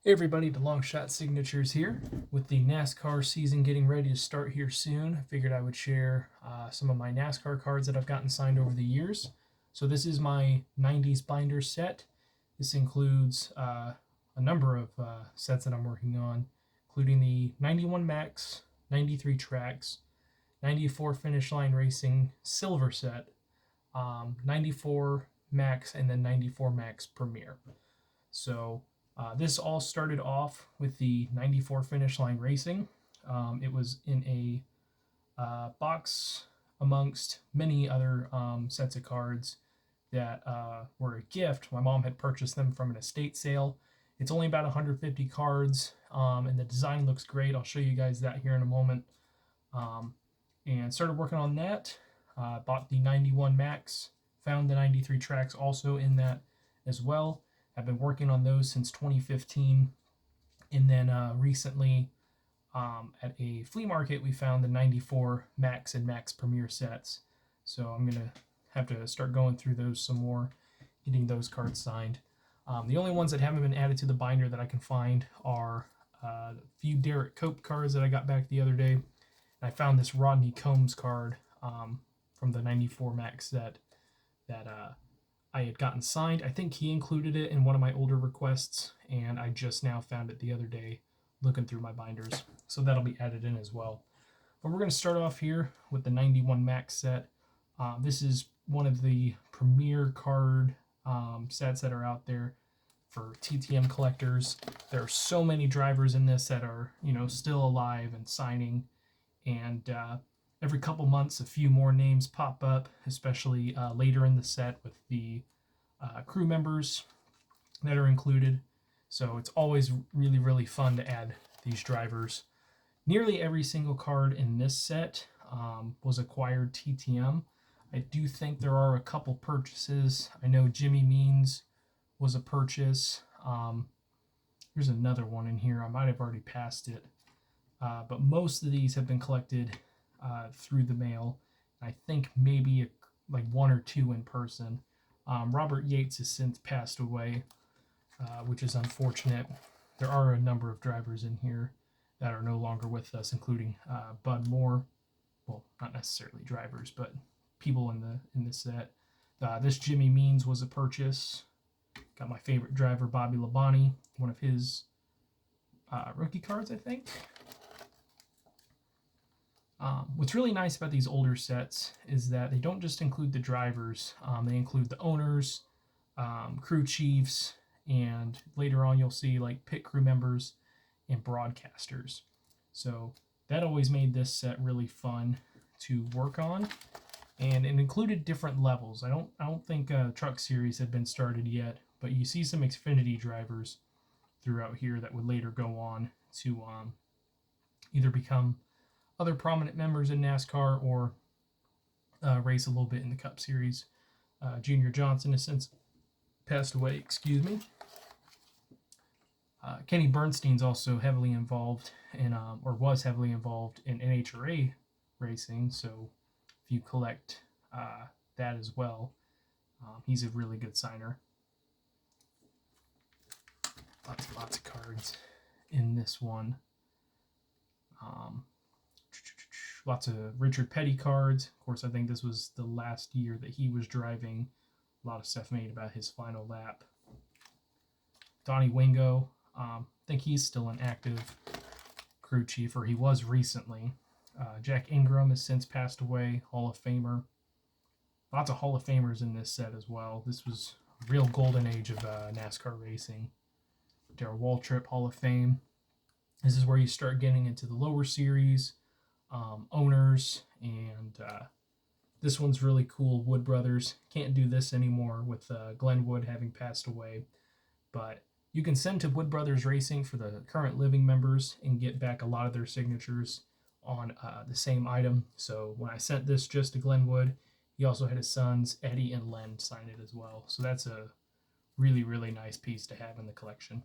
Hey everybody, the Long Shot Signatures here. With the NASCAR season getting ready to start here soon, I figured I would share some of my NASCAR cards that I've gotten signed over the years. So this is my 90s binder set. This includes a number of sets that I'm working on, including the 91 Max, 93 Tracks, 94 Finish Line Racing Silver set, 94 Max, and then 94 Max Premier. So this all started off with the 94 Finish Line Racing. It was in a box amongst many other sets of cards that were a gift. My mom had purchased them from an estate sale. It's only about 150 cards, and the design looks great. I'll show you guys that here in a moment. And started working on that. Bought the 91 Max, found the 93 Tracks also in that as well. I've been working on those since 2015, and then recently at a flea market we found the 94 Max and Max Premier sets. So I'm going to have to start going through those some more, getting those cards signed. The only ones that haven't been added to the binder that I can find are a few Derek Cope cards that I got back the other day. I found this Rodney Combs card from the 94 Max set that I had gotten signed. I think he included it in one of my older requests, and I just now found it the other day looking through my binders. So that'll be added in as well. But we're going to start off here with the 91 Max set. This is one of the premier card sets that are out there for TTM collectors. There are so many drivers in this that are, still alive and signing, and every couple months a few more names pop up, especially later in the set with the crew members that are included. So it's always really, really fun to add these drivers. Nearly every single card in this set was acquired TTM. I do think there are a couple purchases. I know Jimmy Means was a purchase. There's another one in here. I might have already passed it. But most of these have been collected through the mail. I think maybe like one or two in person. Robert Yates has since passed away, which is unfortunate. There are a number of drivers in here that are no longer with us, including Bud Moore. Well, not necessarily drivers, but people in the set. This Jimmy Means was a purchase. Got my favorite driver, Bobby Labonte, one of his rookie cards, I think. What's really nice about these older sets is that they don't just include the drivers, they include the owners, crew chiefs, and later on you'll see like pit crew members and broadcasters. So that always made this set really fun to work on, and it included different levels. I don't think Truck Series had been started yet, but you see some Xfinity drivers throughout here that would later go on to either become other prominent members in NASCAR or race a little bit in the Cup Series. Junior Johnson has since passed away, excuse me. Kenny Bernstein's also heavily involved in, or was heavily involved in NHRA racing, so if you collect that as well, he's a really good signer. Lots of cards in this one. Lots of Richard Petty cards. Of course, I think this was the last year that he was driving. A lot of stuff made about his final lap. Donnie Wingo. I think he's still an active crew chief, or he was recently. Jack Ingram has since passed away, Hall of Famer. Lots of Hall of Famers in this set as well. This was a real golden age of NASCAR racing. Darrell Waltrip, Hall of Fame. This is where you start getting into the lower series. Owners, and this one's really cool. Wood Brothers. Can't do this anymore with Glenn Wood having passed away, but you can send to Wood Brothers Racing for the current living members and get back a lot of their signatures on the same item. So when I sent this just to Glenn Wood, he also had his sons Eddie and Len sign it as well. So that's a really, really nice piece to have in the collection.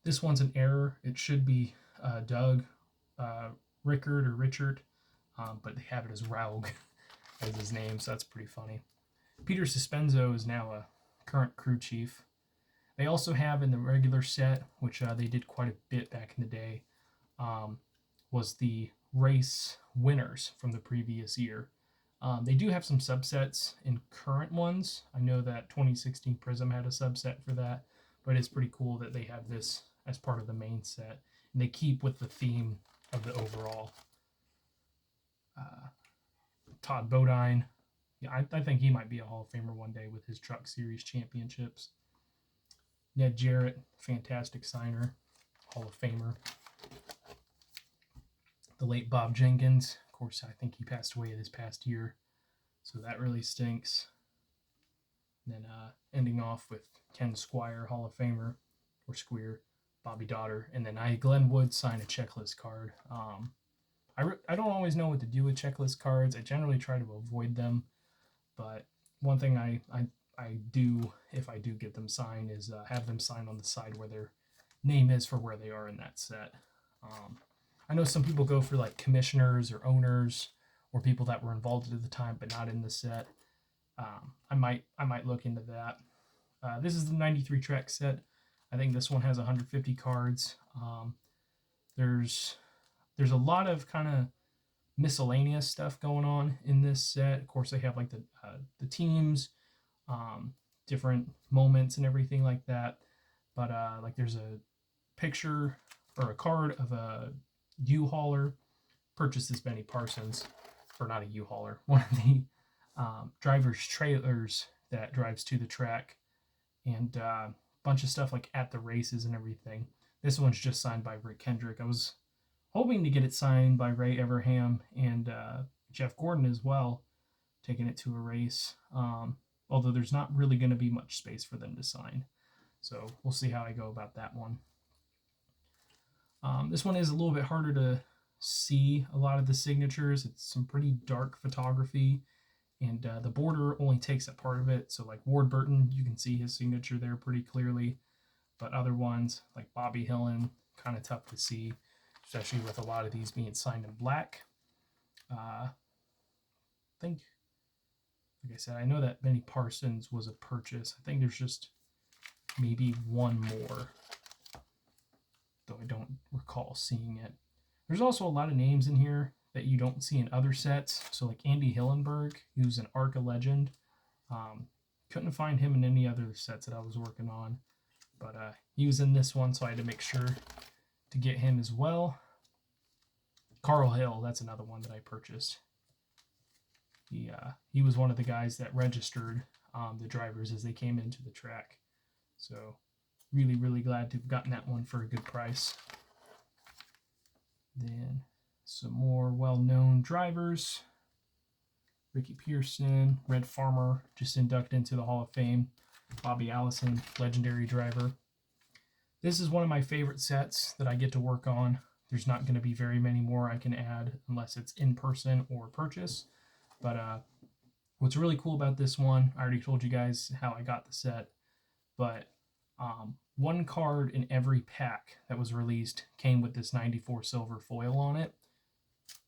This one's an error. It should be Doug Rickard or Richard, but they have it as Raug as his name, so that's pretty funny. Peter Suspenzo is now a current crew chief. They also have in the regular set, which they did quite a bit back in the day, was the race winners from the previous year. They do have some subsets in current ones. I know that 2016 Prism had a subset for that, but it's pretty cool that they have this as part of the main set. And they keep with the theme of the overall. Todd Bodine. Yeah, I think he might be a Hall of Famer one day with his Truck Series championships. Ned Jarrett, fantastic signer, Hall of Famer. The late Bob Jenkins, of course, I think he passed away this past year, so that really stinks. And then ending off with Ken Squire, Hall of Famer, or Squire, Bobby Daughter, and then Glenn Wood signed a checklist card. I don't always know what to do with checklist cards. I generally try to avoid them, but one thing I do, if I do get them signed, is have them sign on the side where their name is for where they are in that set. I know some people go for like commissioners or owners or people that were involved at the time but not in the set. I might look into that. This is the 93 track set. I think this one has 150 cards. There's a lot of kind of miscellaneous stuff going on in this set. Of course, they have like the teams, different moments and everything like that. But like there's a picture or a card of a U-hauler. Purchased this Benny Parsons, or not a U-hauler, one of the driver's trailers that drives to the track, and a bunch of stuff like at the races and everything. This one's just signed by Rick Kendrick. I was hoping to get it signed by Ray Everham and Jeff Gordon as well, taking it to a race. Although there's not really going to be much space for them to sign. So we'll see how I go about that one. This one is a little bit harder to see a lot of the signatures. It's some pretty dark photography, and the border only takes up part of it. So like Ward Burton, you can see his signature there pretty clearly. But other ones like Bobby Hillen, kind of tough to see, especially with a lot of these being signed in black. I think, like I said, I know that Benny Parsons was a purchase. I think there's just maybe one more, though I don't recall seeing it. There's also a lot of names in here that you don't see in other sets. So like Andy Hillenberg, who's an ARCA legend. Couldn't find him in any other sets that I was working on. But he was in this one, so I had to make sure to get him as well. Carl Hill, that's another one that I purchased. He was one of the guys that registered the drivers as they came into the track. So really, really glad to have gotten that one for a good price. Then some more well-known drivers. Ricky Pearson, Red Farmer, just inducted into the Hall of Fame. Bobby Allison, legendary driver. This is one of my favorite sets that I get to work on. There's not going to be very many more I can add unless it's in person or purchase. But what's really cool about this one, I already told you guys how I got the set, but one card in every pack that was released came with this 94 silver foil on it.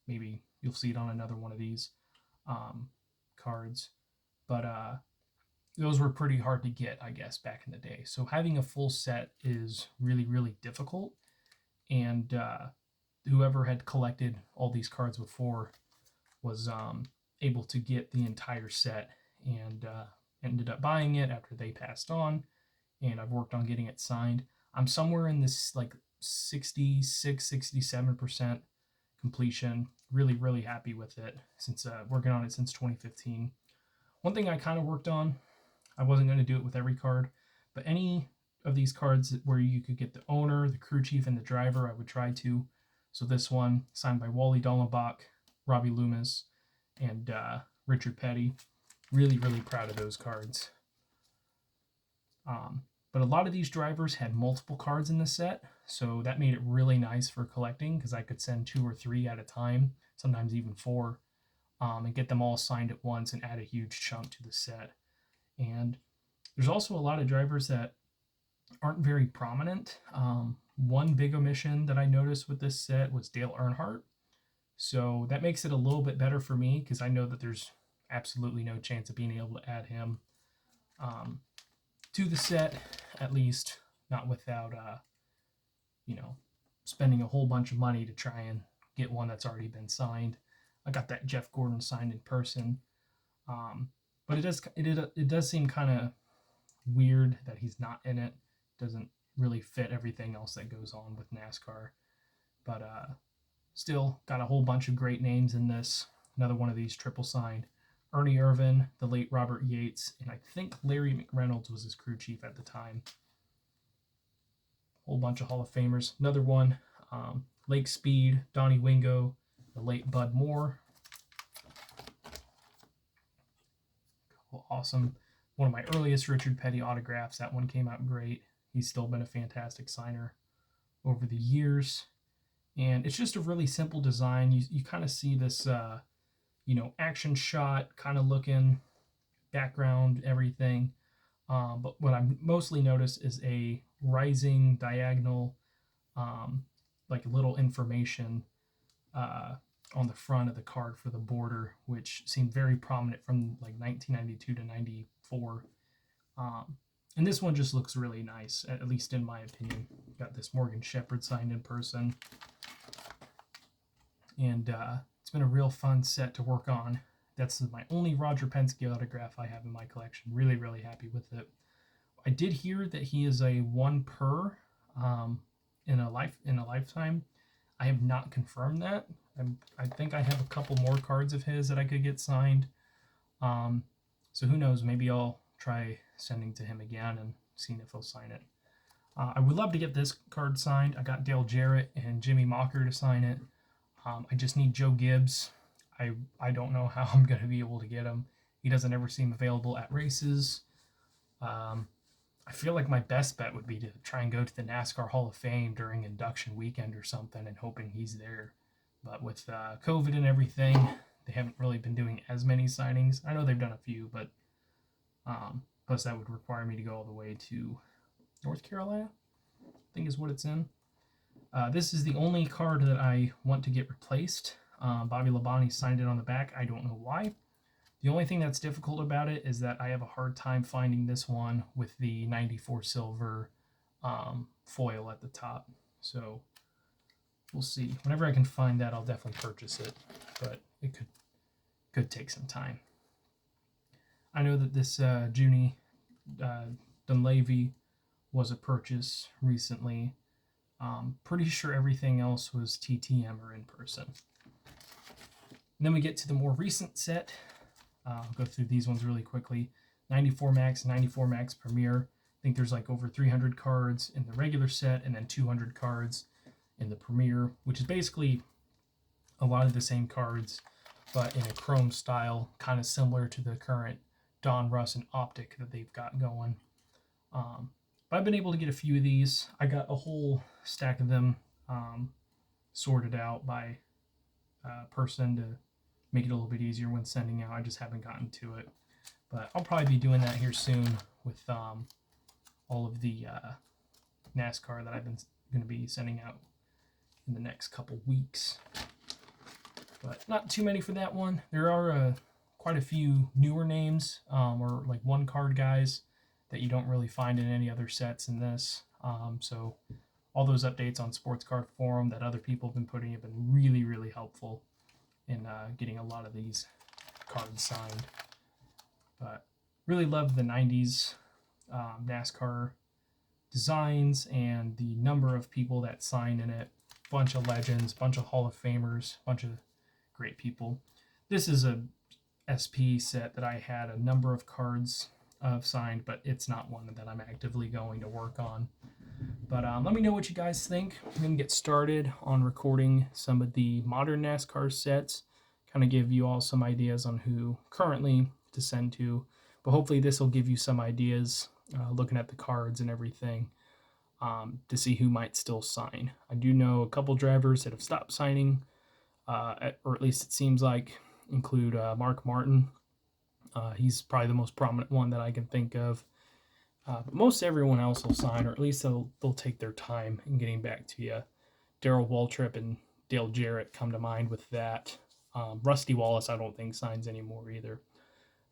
Maybe you'll see it on another one of these cards. But those were pretty hard to get, I guess, back in the day. So having a full set is really, really difficult. And whoever had collected all these cards before was able to get the entire set, and ended up buying it after they passed on. And I've worked on getting it signed. I'm somewhere in this like 66, 67% completion. Really, really happy with it since working on it since 2015. One thing I kind of worked on, I wasn't going to do it with every card, but any of these cards where you could get the owner, the crew chief, and the driver, I would try to. So this one, signed by Wally Dallenbach, Robbie Loomis, and Richard Petty. Really, really proud of those cards. But a lot of these drivers had multiple cards in the set, so that made it really nice for collecting because I could send 2 or 3 at a time, sometimes even 4, and get them all signed at once and add a huge chunk to the set. And there's also a lot of drivers that aren't very prominent. One big omission that I noticed with this set was Dale Earnhardt. So that makes it a little bit better for me because I know that there's absolutely no chance of being able to add him to the set. at least not without, spending a whole bunch of money to try and get one that's already been signed. I got that Jeff Gordon signed in person. But it does seem kind of weird that he's not in it. Doesn't really fit everything else that goes on with NASCAR. But still got a whole bunch of great names in this. Another one of these triple signed. Ernie Irvan, the late Robert Yates, and I think Larry McReynolds was his crew chief at the time. Whole bunch of Hall of Famers. Another one, Lake Speed, Donnie Wingo, the late Bud Moore. Awesome. One of my earliest Richard Petty autographs. That one came out great. He's still been a fantastic signer over the years. And it's just a really simple design. You kind of see this, action shot kind of looking, background, everything. But what I mostly notice is a rising diagonal, like little information on the front of the card for the border, which seemed very prominent from like 1992 to 94. And this one just looks really nice, at least in my opinion. Got this Morgan Shepherd signed in person. And it's been a real fun set to work on. That's my only Roger Penske autograph I have in my collection. Really, really happy with it. I did hear that he is a one per in a lifetime. I have not confirmed that. I think I have a couple more cards of his that I could get signed. So who knows? Maybe I'll try sending to him again and seeing if he'll sign it. I would love to get this card signed. I got Dale Jarrett and Jimmy Mocker to sign it. I just need Joe Gibbs. I don't know how I'm going to be able to get him. He doesn't ever seem available at races. I feel like my best bet would be to try and go to the NASCAR Hall of Fame during induction weekend or something and hoping he's there. But with COVID and everything, they haven't really been doing as many signings. I know they've done a few, but plus that would require me to go all the way to North Carolina, I think is what it's in. This is the only card that I want to get replaced. Bobby Labonte signed it on the back. I don't know why. The only thing that's difficult about it is that I have a hard time finding this one with the 94 silver foil at the top. So we'll see. Whenever I can find that, I'll definitely purchase it, but it could take some time. I know that this Junie Dunleavy was a purchase recently. Pretty sure everything else was TTM or in person. And then we get to the more recent set. I'll go through these ones really quickly. 94 Max, 94 Max Premier. I think there's like over 300 cards in the regular set and then 200 cards in the Premier, which is basically a lot of the same cards, but in a chrome style, kind of similar to the current Don Russ and Optic that they've got going. But I've been able to get a few of these. I got a whole stack of them sorted out by Pearson to make it a little bit easier when sending out. I just haven't gotten to it. But I'll probably be doing that here soon with all of the NASCAR that I've been going to be sending out in the next couple weeks. But not too many for that one. There are quite a few newer names or like one card guys that you don't really find in any other sets in this. So all those updates on Sports Card Forum that other people have been putting have been really, really helpful in getting a lot of these cards signed. But really love the 90s NASCAR designs and the number of people that sign in it. Bunch of legends, bunch of Hall of Famers, bunch of great people. This is a SP set that I had a number of cards of signed, but it's not one that I'm actively going to work on. But let me know what you guys think. I'm going to get started on recording some of the modern NASCAR sets, kind of give you all some ideas on who currently to send to. But hopefully this will give you some ideas, looking at the cards and everything, to see who might still sign. I do know a couple drivers that have stopped signing, or at least it seems like, include Mark Martin. He's probably the most prominent one that I can think of. But most everyone else will sign, or at least they'll take their time in getting back to you. Darrell Waltrip and Dale Jarrett come to mind with that. Rusty Wallace, I don't think signs anymore either.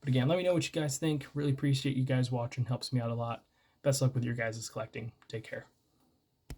But again, let me know what you guys think. Really appreciate you guys watching. Helps me out a lot. best luck with your guys' collecting. Take care.